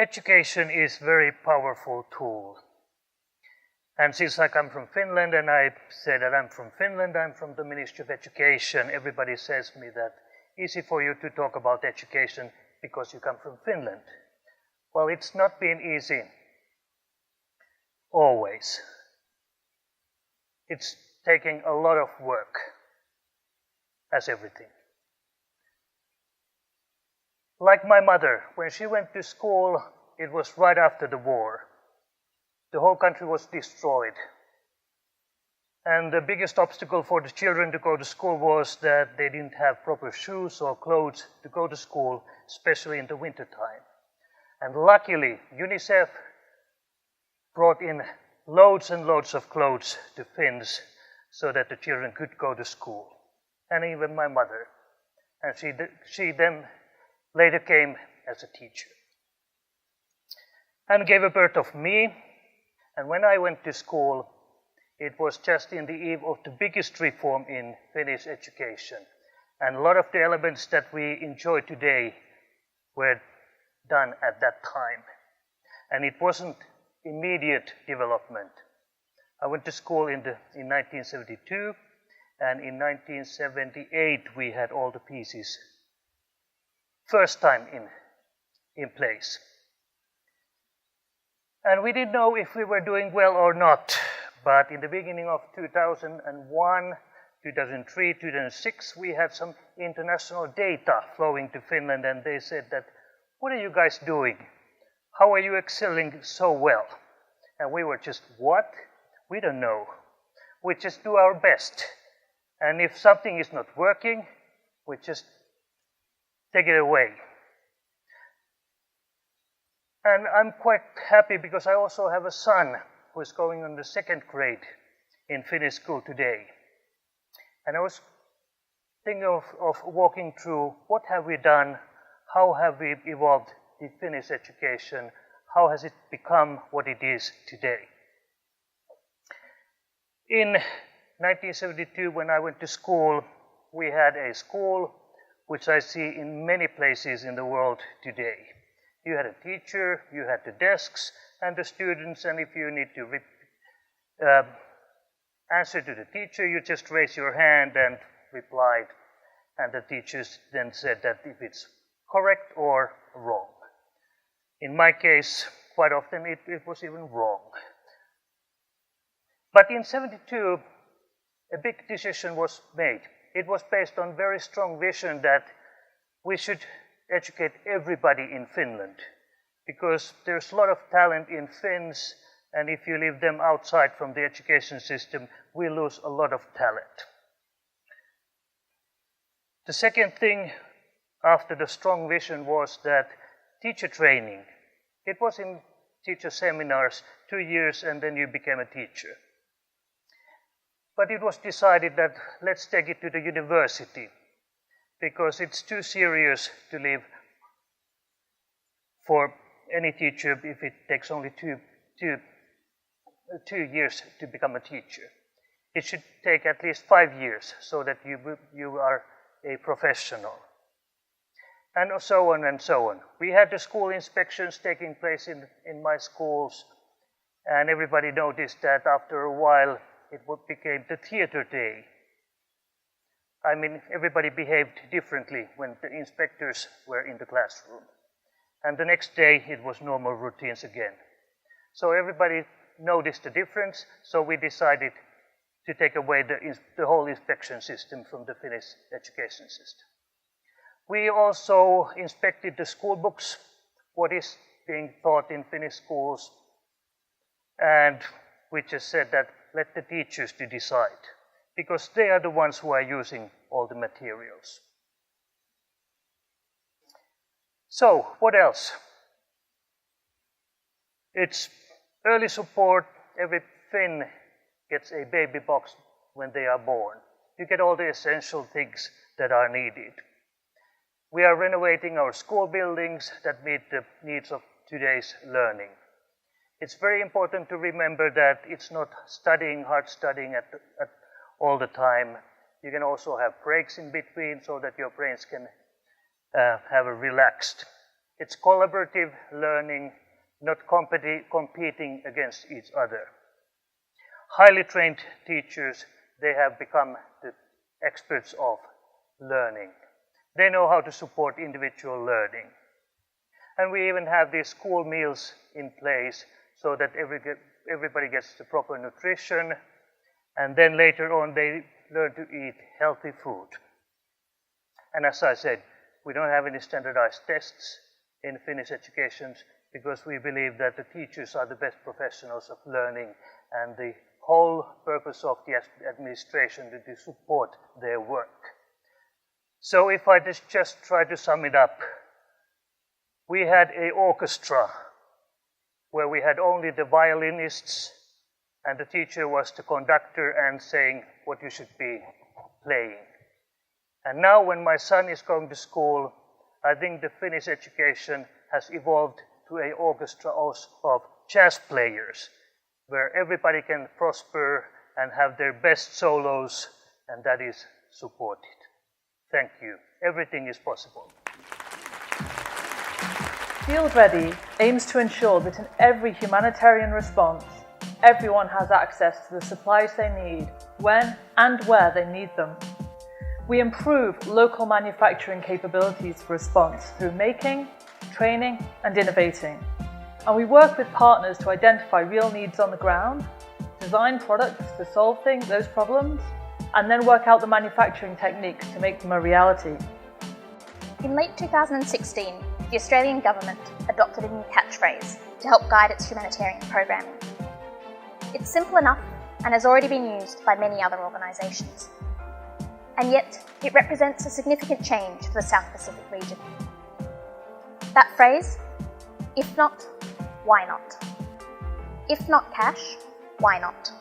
Education is a very powerful tool. And since I come from Finland and I say that I'm from Finland, I'm from the Ministry of Education, everybody says to me that easy for you to talk about education because you come from Finland. Well, it's not been easy always. It's taking a lot of work, as everything. Like my mother, when she went to school, it was right after the war. The whole country was destroyed. And the biggest obstacle for the children to go to school was that they didn't have proper shoes or clothes to go to school, especially in the wintertime. And luckily, UNICEF brought in loads and loads of clothes to Finns so that the children could go to school. And even my mother. And she then later came as a teacher. And gave a birth of me. And when I went to school, it was just in the eve of the biggest reform in Finnish education. And a lot of the elements that we enjoy today were done at that time. And it wasn't immediate development. I went to school in 1972, and in 1978 we had all the pieces first time in place. And we didn't know if we were doing well or not, but in the beginning of 2001, 2003, 2006, we had some international data flowing to Finland, and they said that, what are you guys doing? How are you excelling so well? And we were just, what? We don't know. We just do our best. And if something is not working, we just take it away. And I'm quite happy because I also have a son who is going on the 2nd grade in Finnish school today. And I was thinking of walking through what have we done, how have we evolved the Finnish education, how has it become what it is today. In 1972, when I went to school, we had a school which I see in many places in the world today. You had a teacher, you had the desks and the students, and if you need to answer to the teacher, you just raise your hand and replied, and the teachers then said that if it's correct or wrong. In my case, quite often it was even wrong. But in 72, a big decision was made. It was based on very strong vision that we should educate everybody in Finland, because there's a lot of talent in Finns, and if you leave them outside from the education system, we lose a lot of talent. The second thing after the strong vision was that teacher training. It was in teacher seminars, 2 years, and then you became a teacher. But it was decided that let's take it to the university, because it's too serious to leave for any teacher if it takes only two years to become a teacher. It should take at least 5 years so that you are a professional. And so on and so on. We had the school inspections taking place in my schools, and everybody noticed that after a while it became the theater day. I mean, everybody behaved differently when the inspectors were in the classroom. And the next day, it was normal routines again. So everybody noticed the difference, so we decided to take away the whole inspection system from the Finnish education system. We also inspected the school books, what is being taught in Finnish schools, and we just said that let the teachers to decide, because they are the ones who are using all the materials. So, what else? It's early support. Every Finn gets a baby box when they are born. You get all the essential things that are needed. We are renovating our school buildings that meet the needs of today's learning. It's very important to remember that it's not hard studying at all the time. You can also have breaks in between so that your brains can have a relaxed It's collaborative learning, not competing against each other. Highly trained teachers, they have become the experts of learning. They know how to support individual learning. And we even have these school meals in place so that everybody gets the proper nutrition, and then later on they learn to eat healthy food. And as I said, we don't have any standardized tests in Finnish education because we believe that the teachers are the best professionals of learning, and the whole purpose of the administration is to support their work. So if I just try to sum it up, we had an orchestra where we had only the violinists, and the teacher was the conductor and saying what you should be playing. And now when my son is going to school, I think the Finnish education has evolved to an orchestra of jazz players, where everybody can prosper and have their best solos, and that is supported. Thank you. Everything is possible. Field Ready aims to ensure that in every humanitarian response, everyone has access to the supplies they need, when and where they need them. We improve local manufacturing capabilities for response through making, training, and innovating. And we work with partners to identify real needs on the ground, design products to solve those problems, and then work out the manufacturing techniques to make them a reality. In late 2016, the Australian government adopted a new catchphrase to help guide its humanitarian programming. It's simple enough and has already been used by many other organisations. And yet, it represents a significant change for the South Pacific region. That phrase, if not, why not? If not cash, why not?